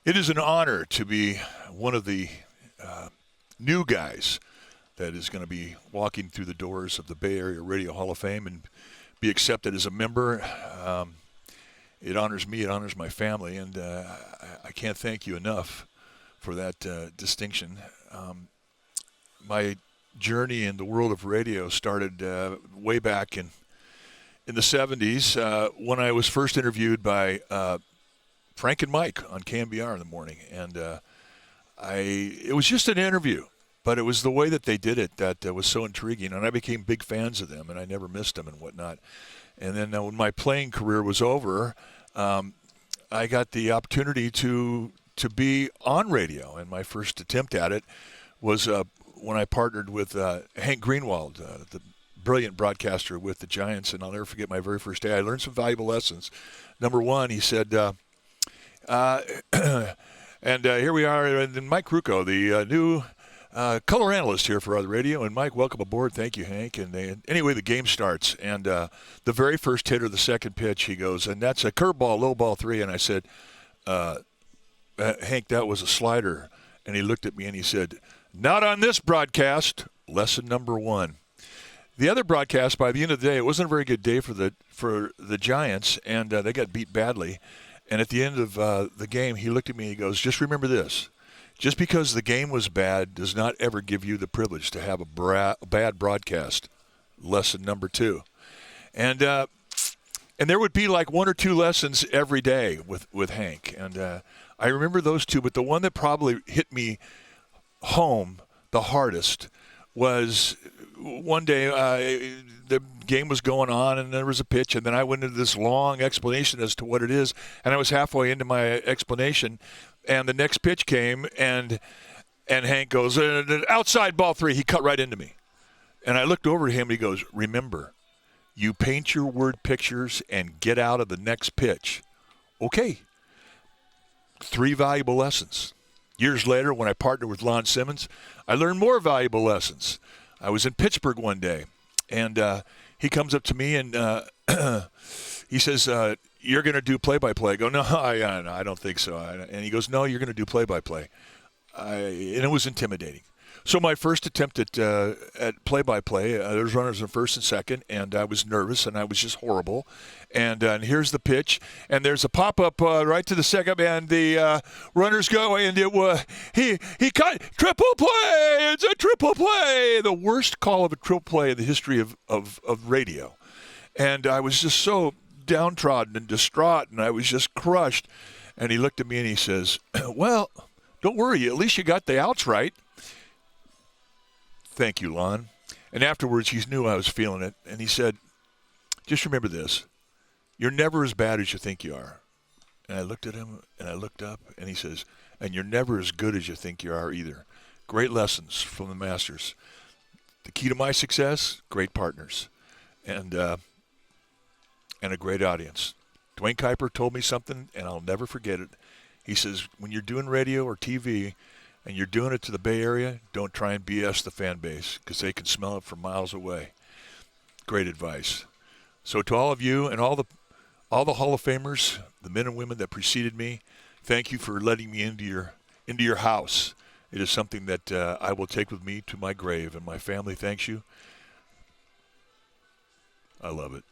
It is an honor to be one of the new guys that is going to be walking through the doors of the Bay Area Radio Hall of Fame and be accepted as a member. It honors me, it honors my family, and I can't thank you enough for that distinction. My journey in the world of radio started way back in the 70s when I was first interviewed by Frank and Mike on KMBR in the morning. And it was just an interview, but it was the way that they did it that was so intriguing, and I became big fans of them, and I never missed them and whatnot. And then when my playing career was over, I got the opportunity to be on radio, and my first attempt at it was when I partnered with Hank Greenwald, the brilliant broadcaster with the Giants, and I'll never forget my very first day. I learned some valuable lessons. Number one, he said, and here we are, and Mike Kurkow, the new color analyst here for other radio. And Mike, welcome aboard. Thank you, Hank. And anyway, the game starts, and the very first hit or the second pitch, he goes, and that's a curveball, low ball 3. And I said, Hank, that was a slider. And he looked at me and he said, not on this broadcast. Lesson number 1. The other broadcast, by the end of the day, it wasn't a very good day for the Giants, and they got beat badly. And at the end of the game, he looked at me and he goes, just remember this. Just because the game was bad does not ever give you the privilege to have a bad broadcast. Lesson number 2. And there would be like 1 or 2 lessons every day with Hank. And I remember those 2, but the one that probably hit me home the hardest was one day the game was going on and there was a pitch, and then I went into this long explanation as to what it is, and I was halfway into my explanation, and the next pitch came, and Hank goes, outside ball 3. He cut right into me. And I looked over at him and he goes, remember, you paint your word pictures and get out of the next pitch. Okay. 3 valuable lessons. Years later, when I partnered with Lon Simmons, I learned more valuable lessons. I was in Pittsburgh one day, and he comes up to me and he says, you're going to do play-by-play. I go, no, I don't think so. And he goes, no, you're going to do play-by-play. And it was intimidating. So my first attempt at play-by-play, there was runners in first and second, and I was nervous, and I was just horrible. And here's the pitch, and there's a pop-up right to the second, and the runners go, and he cut, triple play! It's a triple play! The worst call of a triple play in the history of radio. And I was just so downtrodden and distraught, and I was just crushed. And he looked at me and he says, well, don't worry, at least you got the outs right. Thank you, Lon. And afterwards, he knew I was feeling it, and he said, just remember this. You're never as bad as you think you are. And I looked at him, and I looked up, and he says, and you're never as good as you think you are either. Great lessons from the masters. The key to my success, great partners, and a great audience. Dwayne Kuiper told me something, and I'll never forget it. He says, when you're doing radio or TV, and you're doing it to the Bay Area, don't try and BS the fan base because they can smell it from miles away. Great advice. So to all of you and all the Hall of Famers, the men and women that preceded me, thank you for letting me into your house. It is something that I will take with me to my grave, and my family thanks you. I love it.